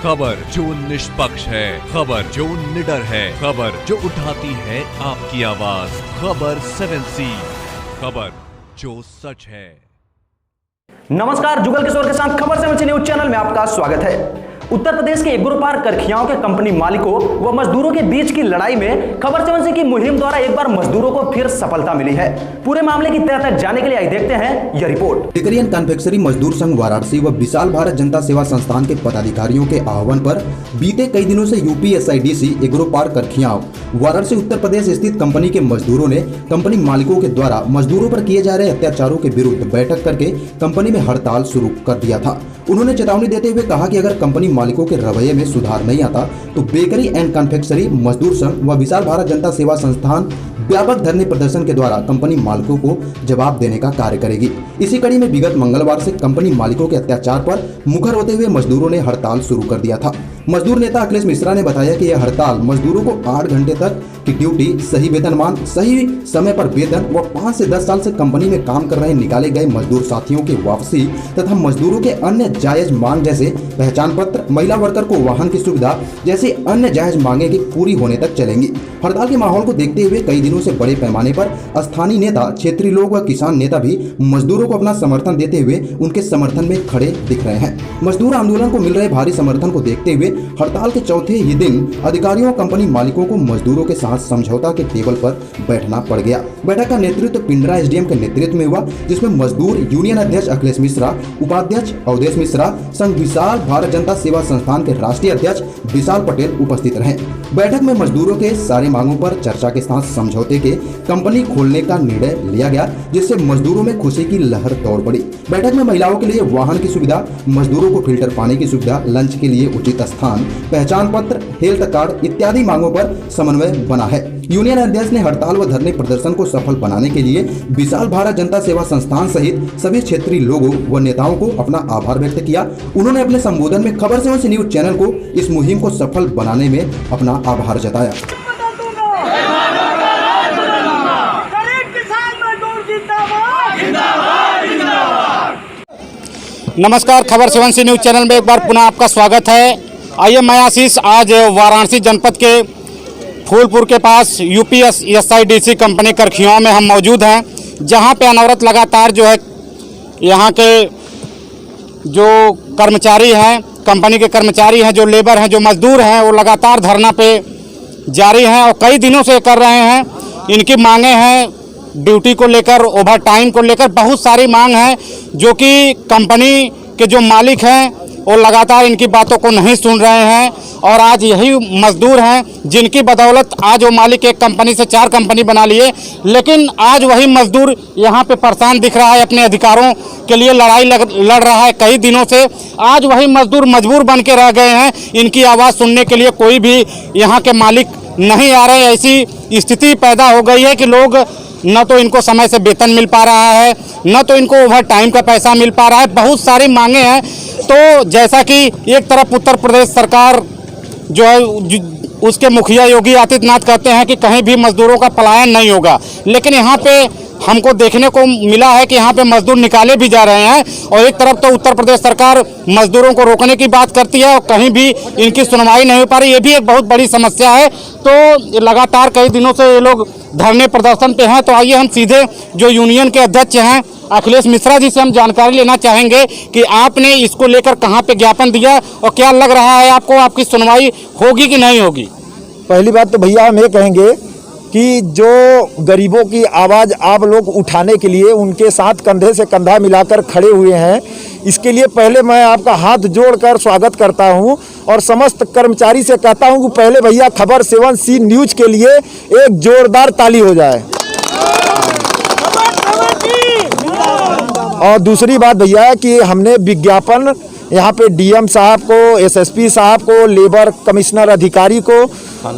खबर जो निष्पक्ष है, खबर जो निडर है, खबर जो उठाती है आपकी आवाज, खबर 7C, खबर जो सच है। नमस्कार, जुगल किशोर के साथ खबर 7C न्यूज चैनल में आपका स्वागत है। उत्तर प्रदेश के एग्रोपार्क करखियाओं के कंपनी मालिकों व मजदूरों के बीच की लड़ाई में खबर 7C की मुहिम द्वारा एक बार मजदूरों को फिर सफलता मिली है। पूरे मामले की तह तक जाने के लिए आइए देखते हैं यह रिपोर्ट। बेकरी एंड कन्फेक्शनरी मजदूर संघ वाराणसी व विशाल भारत जनता सेवा संस्थान के पदाधिकारियों के आह्वान पर बीते कई दिनों से UPSIDC एग्रोपार्क करखियाओं वाराणसी उत्तर प्रदेश स्थित कंपनी के मजदूरों ने कंपनी मालिकों के द्वारा मजदूरों पर किए जा रहे अत्याचारों के विरुद्ध बैठक करके कंपनी में हड़ताल शुरू कर दिया था। उन्होंने चेतावनी देते हुए कहा कि अगर कंपनी मालिकों के रवैये में सुधार नहीं आता तो बेकरी एंड कन्फेक्शनरी मजदूर संघ व विशाल भारत जनता सेवा संस्थान व्यापक धरने प्रदर्शन के द्वारा कंपनी मालिकों को जवाब देने का कार्य करेगी। इसी कड़ी में विगत मंगलवार से कंपनी मालिकों के अत्याचार पर मुखर होते हुए मजदूरों ने हड़ताल शुरू कर दिया था। मजदूर नेता अखिलेश मिश्रा ने बताया कि यह हड़ताल मजदूरों को 8 घंटे तक की ड्यूटी, सही वेतनमान, सही समय पर वेतन व 5 से 10 साल से कंपनी में काम कर रहे निकाले गए मजदूर साथियों की वापसी तथा मजदूरों के अन्य जायज मांग जैसे पहचान पत्र, महिला वर्कर को वाहन की सुविधा जैसे अन्य जायज मांगे की पूरी होने तक चलेंगी। हड़ताल के माहौल को देखते हुए कई दिनों से बड़े पैमाने पर स्थानीय नेता, क्षेत्रीय लोग व किसान नेता भी मजदूरों को अपना समर्थन देते हुए उनके समर्थन में खड़े दिख रहे हैं। मजदूर आंदोलन को मिल रहे भारी समर्थन को देखते हुए हड़ताल के चौथे ही दिन अधिकारियों और कंपनी मालिकों को मजदूरों के साथ समझौता के टेबल पर बैठना पड़ गया। बैठक का नेतृत्व पिंडरा SDM के नेतृत्व में हुआ, जिसमें मजदूर यूनियन अध्यक्ष अखिलेश मिश्रा, उपाध्यक्ष अवधेश मिश्रा, संघ विशाल भारत जनता सेवा संस्थान के राष्ट्रीय अध्यक्ष विशाल पटेल उपस्थित रहे। बैठक में मजदूरों के सारे मांगों पर चर्चा के साथ समझौते के कंपनी खोलने का निर्णय लिया गया, जिससे मजदूरों में खुशी की लहर दौड़ पड़ी। बैठक में महिलाओं के लिए वाहन की सुविधा, मजदूरों को फिल्टर पानी की सुविधा, लंच के लिए उचित स्थान, पहचान पत्र, हेल्थ कार्ड इत्यादि मांगों पर समन्वय बना है। यूनियन अध्यक्ष ने हड़ताल व धरने प्रदर्शन को सफल बनाने के लिए विशाल भारत जनता सेवा संस्थान सहित सभी क्षेत्रीय लोगों व नेताओं को अपना आभार व्यक्त किया। उन्होंने अपने संबोधन में खबर 7C न्यूज चैनल को इस मुहिम को सफल बनाने में अपना आभार जताया। नमस्कार, खबर 7C न्यूज चैनल में एक बार पुनः आपका स्वागत है। आइए, मैं आशीष आज वाराणसी जनपद के फूलपुर के पास UPSIDC कंपनी करखियाओं में हम मौजूद हैं, जहां पे अनवरत लगातार जो है यहां के जो कर्मचारी हैं, कंपनी के कर्मचारी हैं, जो लेबर हैं, जो मजदूर हैं, वो लगातार धरना पे जारी हैं और कई दिनों से कर रहे हैं। इनकी मांगे हैं ड्यूटी को लेकर, ओवर टाइम को लेकर, बहुत सारी मांग है जो कि कंपनी के जो मालिक हैं वो लगातार इनकी बातों को नहीं सुन रहे हैं। और आज यही मजदूर हैं जिनकी बदौलत आज वो मालिक एक कंपनी से 4 कंपनी बना लिए, लेकिन आज वही मजदूर यहाँ पे परेशान दिख रहा है, अपने अधिकारों के लिए लड़ाई लड़ रहा है कई दिनों से। आज वही मजदूर मजबूर बन के रह गए हैं, इनकी आवाज़ सुनने के लिए कोई भी यहाँ के मालिक नहीं आ रहे। ऐसी स्थिति पैदा हो गई है कि लोग न तो इनको समय से वेतन मिल पा रहा है, न तो इनको ओवर टाइम का पैसा मिल पा रहा है। बहुत सारी मांगे हैं। तो जैसा कि एक तरफ उत्तर प्रदेश सरकार जो है उसके मुखिया योगी आदित्यनाथ कहते हैं कि कहीं भी मजदूरों का पलायन नहीं होगा, लेकिन यहाँ पे हमको देखने को मिला है कि यहाँ पे मजदूर निकाले भी जा रहे हैं। और एक तरफ तो उत्तर प्रदेश सरकार मजदूरों को रोकने की बात करती है और कहीं भी इनकी सुनवाई नहीं हो पा रही। ये भी एक बहुत बड़ी समस्या है। तो लगातार कई दिनों से ये लोग धरने प्रदर्शन पे हैं। तो आइए हम सीधे जो यूनियन के अध्यक्ष हैं अखिलेश मिश्रा जी से हम जानकारी लेना चाहेंगे कि आपने इसको लेकर कहाँ पे ज्ञापन दिया और क्या लग रहा है आपको, आपकी सुनवाई होगी कि नहीं होगी? पहली बात तो भैया हम ये कहेंगे कि जो गरीबों की आवाज़ आप लोग उठाने के लिए उनके साथ कंधे से कंधा मिलाकर खड़े हुए हैं, इसके लिए पहले मैं आपका हाथ जोड़कर स्वागत करता हूं और समस्त कर्मचारी से कहता हूं कि पहले भैया खबर 7C न्यूज के लिए एक जोरदार ताली हो जाए। और दूसरी बात भैया कि हमने विज्ञापन यहाँ पे DM साहब को, SSP साहब को, लेबर कमिश्नर अधिकारी को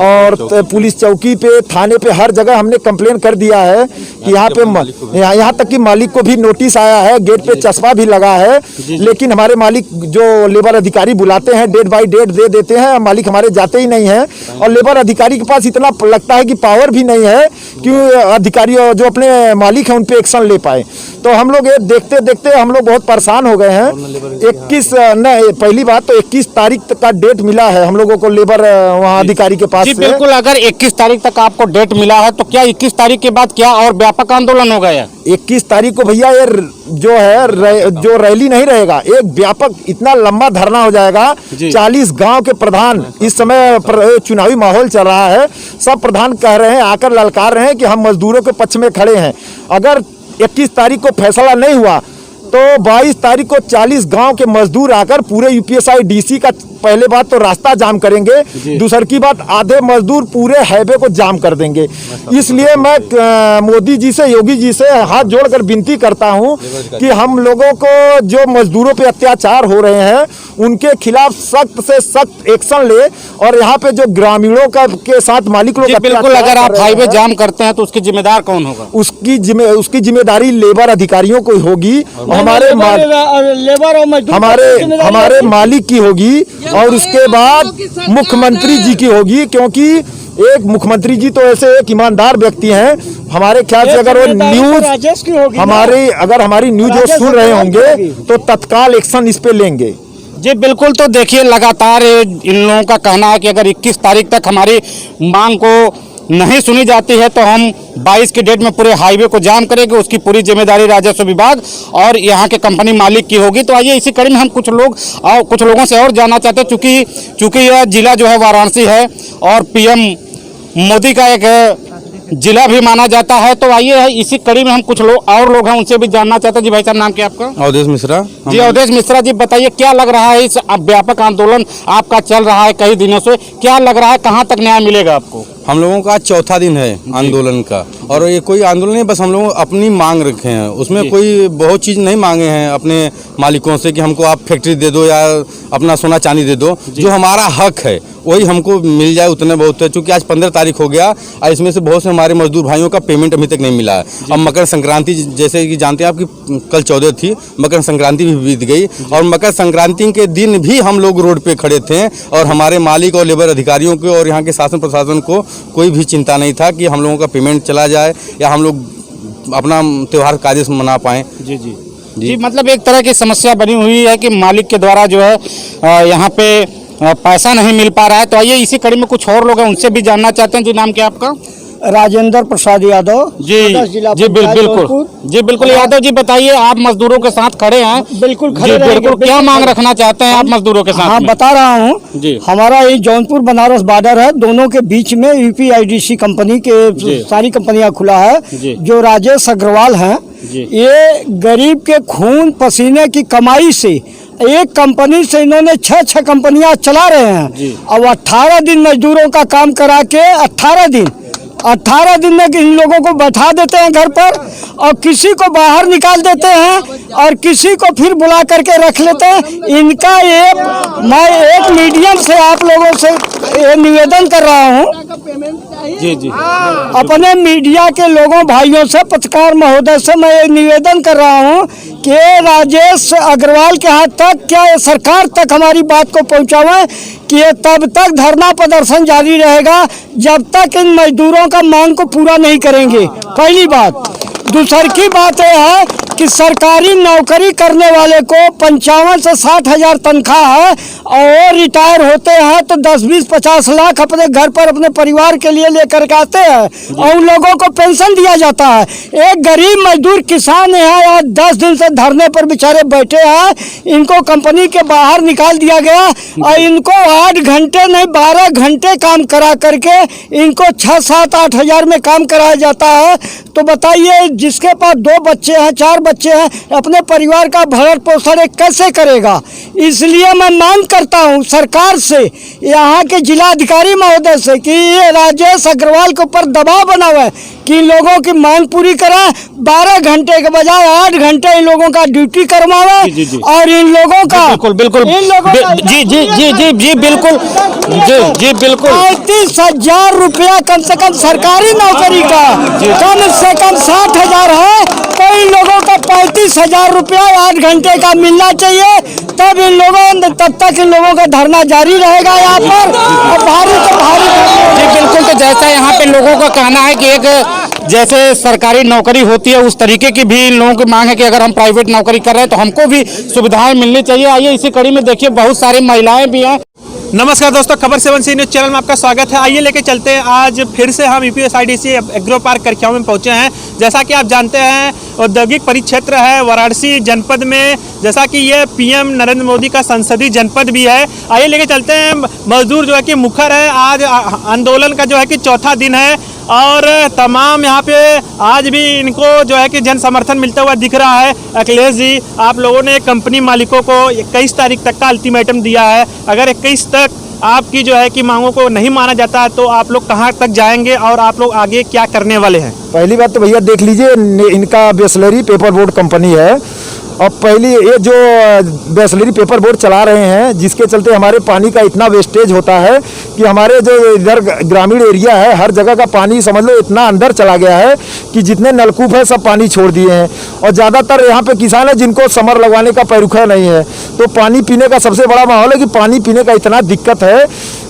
और पुलिस चौकी पे, थाने पे, हर जगह हमने कंप्लेन कर दिया है कि यहाँ तक कि मालिक को भी नोटिस आया है, गेट पे चस्पा भी लगा है, लेकिन हमारे मालिक जो लेबर अधिकारी बुलाते हैं डेट बाई डेट दे देते हैं, मालिक हमारे जाते ही नहीं हैं। और लेबर अधिकारी के पास इतना लगता है कि पावर भी नहीं है कि अधिकारी जो अपने मालिक हैं उन पे एक्शन ले पाए। तो हम लोग ये देखते देखते हम लोग बहुत परेशान हो गए हैं। 21 नहीं, पहली बात तो 21 तारीख तक का डेट मिला है हम लोगों को लेबर वहाँ अधिकारी के पास जी से। बिल्कुल, अगर 21 तारीख तक आपको डेट मिला है तो क्या 21 तारीख के बाद क्या और व्यापक आंदोलन होगा? या 21 तारीख को भैया ये जो रैली नहीं रहेगा, एक व्यापक इतना लंबा धरना हो जाएगा। 40 गांव के प्रधान, इस समय चुनावी माहौल चल रहा है, सब प्रधान कह रहे हैं, आकर ललकार रहे हैं कि हम मजदूरों के पक्ष में खड़े हैं। अगर 21 तारीख को फैसला नहीं हुआ तो 22 तारीख को 40 गांव के मजदूर आकर पूरे यूपीएसआई डीसी का पहले बात तो रास्ता जाम करेंगे, दूसरी की बात आधे मजदूर पूरे हाईवे को जाम कर देंगे। इसलिए मैं मोदी जी से, योगी जी से हाथ जोड़कर विनती करता हूं कि हम लोगों को जो मजदूरों पे अत्याचार हो रहे हैं उनके खिलाफ सख्त से सख्त एक्शन ले, और यहाँ पे जो ग्रामीणों के साथ मालिक लोग बिल्कुल, अगर आप हाईवे जाम करते हैं तो उसकी जिम्मेदार कौन होगा? उसकी जिम्मेदारी लेबर अधिकारियों को होगी, हमारे मालिक की होगी, और उसके बाद मुख्यमंत्री जी की होगी, क्योंकि एक मुख्यमंत्री जी तो ऐसे एक ईमानदार व्यक्ति हैं। हमारे ख्याल से अगर वो न्यूज हमारी न्यूज वो सुन रहे होंगे तो तत्काल एक्शन इस पे लेंगे। जी बिल्कुल, तो देखिए लगातार इन लोगों का कहना है कि अगर 21 तारीख तक हमारी मांग को नहीं सुनी जाती है तो हम 22 की डेट में पूरे हाईवे को जाम करेंगे। उसकी पूरी जिम्मेदारी राजस्व विभाग और यहाँ के कंपनी मालिक की होगी। तो आइए इसी कड़ी में हम कुछ लोगों से और जानना चाहते हैं, चूंकि यह जिला जो है वाराणसी है और पीएम मोदी का एक जिला भी माना जाता है। तो आइए इसी कड़ी में हम कुछ लोग हैं उनसे भी जानना चाहते हैं। जी भाई साहब, नाम क्या आपका? अवधेश मिश्रा। जी अवधेश मिश्रा जी, बताइए क्या लग रहा है, इस व्यापक आंदोलन आपका चल रहा है कई दिनों से, क्या लग रहा है कहाँ तक न्याय मिलेगा आपको? हम लोगों का चौथा दिन है आंदोलन का, और ये कोई आंदोलन नहीं, बस हम लोग अपनी मांग रखे हैं। उसमें कोई बहुत चीज़ नहीं मांगे हैं अपने मालिकों से कि हमको आप फैक्ट्री दे दो या अपना सोना चांदी दे दो। जो हमारा हक है वही हमको मिल जाए उतने बहुत है। चूँकि आज 15 तारीख हो गया और इसमें से बहुत से हमारे मजदूर भाइयों का पेमेंट अभी तक नहीं मिला है। अब मकर संक्रांति, जैसे कि जानते हैं आप कि कल 14 थी, मकर संक्रांति भी बीत गई, और मकर संक्रांति के दिन भी हम लोग रोड पे खड़े थे, और हमारे मालिक और लेबर अधिकारियों को और यहाँ के शासन प्रशासन को कोई भी चिंता नहीं था कि हम लोगों का पेमेंट चला जाए या हम लोग अपना त्यौहार कार्य मना पाएँ। जी, मतलब एक तरह की समस्या बनी हुई है कि मालिक के द्वारा जो है यहाँ पे पैसा नहीं मिल पा रहा है। तो आइए इसी कड़ी में कुछ और लोग हैं उनसे भी जानना चाहते हैं। जी नाम क्या आपका? राजेंद्र प्रसाद यादव। जी बिल्कुल यादव जी, बताइए, आप मजदूरों के साथ खड़े हैं। बिल्कुल क्या मांग रखना चाहते हैं आप मजदूरों के साथ? हाँ, बता रहा हूँ। हमारा ये जौनपुर बनारस बॉर्डर है, दोनों के बीच में यूपीआईडीसी कंपनी के सारी कंपनियां खुला है। जो राजेश अग्रवाल हैं, ये गरीब के खून पसीने की कमाई से एक कंपनी से इन्होंने 6 कंपनियां चला रहे हैं। अब 18 दिन मजदूरों का काम करा के 18 दिन में इन लोगों को बैठा देते हैं घर पर, और किसी को बाहर निकाल देते हैं और किसी को फिर बुला करके रख लेते हैं। इनका मैं एक मीडियम से आप लोगों से निवेदन कर रहा हूँ, अपने मीडिया के लोगों भाइयों से, पत्रकार महोदय से मैं ये निवेदन कर रहा हूँ कि राजेश अग्रवाल के हाथ तक, क्या सरकार तक हमारी बात को पहुँचावें कि ये तब तक धरना प्रदर्शन जारी रहेगा जब तक इन मजदूरों का मांग को पूरा नहीं करेंगे। पहली बात। दूसरी की बात यह है कि सरकारी नौकरी करने वाले को 55 से 60 हज़ार तनख्वाह है, और रिटायर होते हैं तो 10-20-50 लाख अपने घर पर अपने परिवार के लिए लेकर के आते हैं, और उन लोगों को पेंशन दिया जाता है। एक गरीब मजदूर किसान है, आज 10 दिन से धरने पर बेचारे बैठे हैं, इनको कंपनी के बाहर निकाल दिया गया, और इनको 8 घंटे नहीं 12 घंटे काम करा करके इनको 6-7-8 हज़ार में काम कराया जाता है। तो बताइए, जिसके पास 2 बच्चे हैं, 4 बच्चे हैं, अपने परिवार का भरण पोषण कैसे करेगा? इसलिए मैं मांग करता हूं सरकार से, यहाँ के जिलाधिकारी महोदय से, कि ये राजेश अग्रवाल के ऊपर दबाव बनावे कि इन लोगों की मांग पूरी करें। 12 घंटे के बजाय 8 घंटे इन लोगों का ड्यूटी करवावे, और इन लोगों का बिल्कुल जी बिल्कुल 35,000 रुपया कम से कम सरकारी नौकरी का, कम से कम 60,000 है, तो इन लोगों का 35,000 रुपया 8 घंटे का मिलना चाहिए। तब तक इन लोगों का धरना जारी रहेगा यहाँ पर, और भारी तो भारी। जी बिल्कुल, तो जैसा यहाँ पे लोगों का कहना है कि एक जैसे सरकारी नौकरी होती है उस तरीके की भी इन लोगों की मांग है कि अगर हम प्राइवेट नौकरी कर रहे हैं तो हमको भी सुविधाएं मिलनी चाहिए। आइए इसी कड़ी में देखिए बहुत सारी महिलाएं भी हैं। नमस्कार दोस्तों, खबर 7C न्यूज़ चैनल में आपका स्वागत है। आइए लेके चलते हैं, आज फिर से हम यूपीएसआईडीसी एग्रो पार्क करखियाव में पहुंचे हैं। जैसा कि आप जानते हैं औद्योगिक परिक्षेत्र है वाराणसी जनपद में, जैसा कि ये पीएम नरेंद्र मोदी का संसदीय जनपद भी है। आइए लेके चलते हैं, मजदूर जो है कि मुखर है। आज आंदोलन का जो है कि चौथा दिन है और तमाम यहाँ पे आज भी इनको जो है कि जन समर्थन मिलता हुआ दिख रहा है। अखिलेश जी, आप लोगों ने कंपनी मालिकों को 21 तारीख तक का अल्टीमेटम दिया है। अगर 21 तक आपकी जो है कि मांगों को नहीं माना जाता है तो आप लोग कहाँ तक जाएंगे और आप लोग आगे क्या करने वाले हैं? पहली बात तो भैया देख लीजिए, इनका बिसलेरी पेपर बोर्ड कंपनी है और पहली ये जो बिसलेरी पेपर बोर्ड चला रहे हैं जिसके चलते हमारे पानी का इतना वेस्टेज होता है कि हमारे जो इधर ग्रामीण एरिया है हर जगह का पानी समझ लो इतना अंदर चला गया है कि जितने नलकूप है सब पानी छोड़ दिए हैं। और ज़्यादातर यहाँ पे किसान है जिनको समर लगवाने का पैरुखा नहीं है, तो पानी पीने का सबसे बड़ा माहौल है कि पानी पीने का इतना दिक्कत है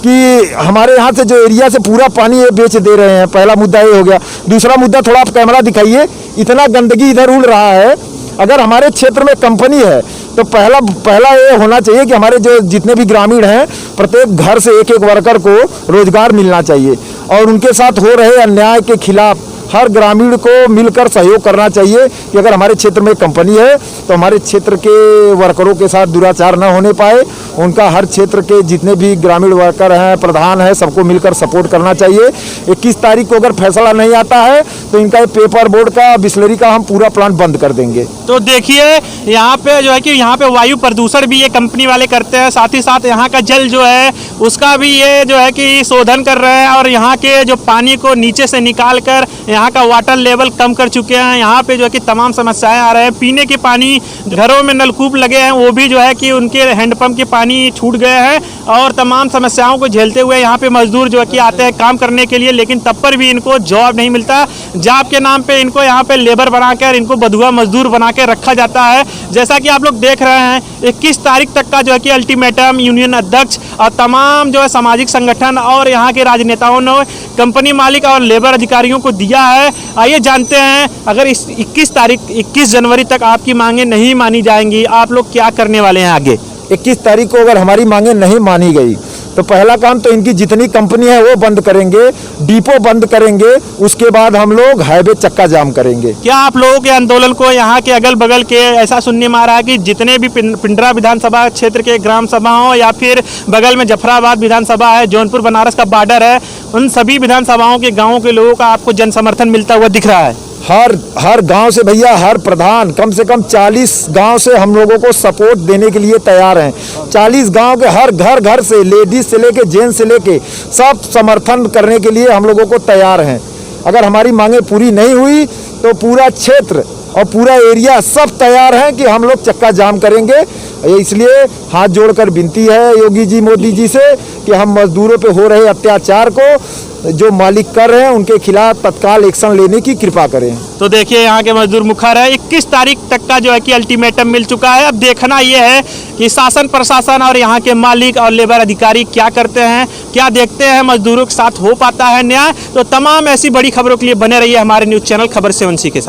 कि हमारे यहाँ से जो एरिया से पूरा पानी ये बेच दे रहे हैं। पहला मुद्दा ये हो गया। दूसरा मुद्दा, थोड़ा आप कैमरा दिखाइए, इतना गंदगी इधर उड़ रहा है। अगर हमारे क्षेत्र में कंपनी है तो पहला ये होना चाहिए कि हमारे जो जितने भी ग्रामीण हैं प्रत्येक घर से एक एक वर्कर को रोजगार मिलना चाहिए और उनके साथ हो रहे अन्याय के खिलाफ हर ग्रामीण को मिलकर सहयोग करना चाहिए कि अगर हमारे क्षेत्र में कंपनी है तो हमारे क्षेत्र के वर्करों के साथ दुराचार न होने पाए। उनका हर क्षेत्र के जितने भी ग्रामीण वर्कर हैं, प्रधान है, सबको मिलकर सपोर्ट करना चाहिए। 21 तारीख को अगर फैसला नहीं आता है तो इनका पेपर बोर्ड का बिसलेरी का हम पूरा प्लांट बंद कर देंगे। तो देखिए यहाँ पे जो है कि यहाँ पे वायु प्रदूषण भी ये कंपनी वाले करते हैं, साथ ही साथ यहाँ का जल जो है उसका भी ये जो है कि शोधन कर रहे हैं और यहाँ के जो पानी को नीचे से निकाल कर यहाँ का वाटर लेवल कम कर चुके हैं। यहाँ पे जो है कि तमाम समस्याएं आ रहे हैं। पीने के पानी, घरों में नलकूप लगे हैं वो भी जो है कि उनके हैंडपंप के पानी छूट गए हैं और तमाम समस्याओं को झेलते हुए यहाँ पे मजदूर जो है कि आते हैं काम करने के लिए, लेकिन तब पर भी इनको जॉब नहीं मिलता। जॉब के नाम पे इनको यहाँ पे लेबर बनाकर इनको बधुआ मजदूर बना के रखा जाता है। जैसा कि आप लोग देख रहे हैं 21 तारीख तक का जो है कि अल्टीमेटम यूनियन अध्यक्ष और तमाम जो है सामाजिक संगठन और यहाँ के राजनेताओं ने कंपनी मालिक और लेबर अधिकारियों को दिया है। आइए जानते हैं, अगर इस 21 जनवरी तक आपकी मांगे नहीं मानी जाएंगी, आप लोग क्या करने वाले हैं आगे? 21 तारीख को अगर हमारी मांगे नहीं मानी गई तो पहला काम तो इनकी जितनी कंपनी है वो बंद करेंगे, डिपो बंद करेंगे, उसके बाद हम लोग हाईवे चक्का जाम करेंगे। क्या आप लोगों के आंदोलन को यहाँ के अगल बगल के ऐसा सुनने में आ रहा है कि जितने भी पिंडरा विधानसभा क्षेत्र के ग्राम सभा हो या फिर बगल में जफराबाद विधानसभा है, जौनपुर बनारस का बॉर्डर है, उन सभी विधानसभाओं के गाँवों के लोगों का आपको जन समर्थन मिलता हुआ दिख रहा है? हर गांव से भैया, हर प्रधान कम से कम 40 गांव से हम लोगों को सपोर्ट देने के लिए तैयार हैं। 40 गांव के हर घर से लेडीज से लेके जेंट्स से लेके सब समर्थन करने के लिए हम लोगों को तैयार हैं। अगर हमारी मांगे पूरी नहीं हुई तो पूरा क्षेत्र और पूरा एरिया सब तैयार हैं कि हम लोग चक्का जाम करेंगे। इसलिए हाथ जोड़कर विनती है योगी जी, मोदी जी से कि हम मजदूरों पे हो रहे अत्याचार को जो मालिक कर रहे हैं उनके खिलाफ तत्काल एक्शन लेने की कृपा करें। तो देखिए यहाँ के मजदूर मुखर है। 21 तारीख तक का जो है कि अल्टीमेटम मिल चुका है। अब देखना ये है कि शासन प्रशासन और यहाँ के मालिक और लेबर अधिकारी क्या करते हैं, क्या देखते हैं मजदूरों के साथ हो पाता है न्याय। तो तमाम ऐसी बड़ी खबरों के लिए बने रहिए हमारे न्यूज़ चैनल खबर 7C के साथ।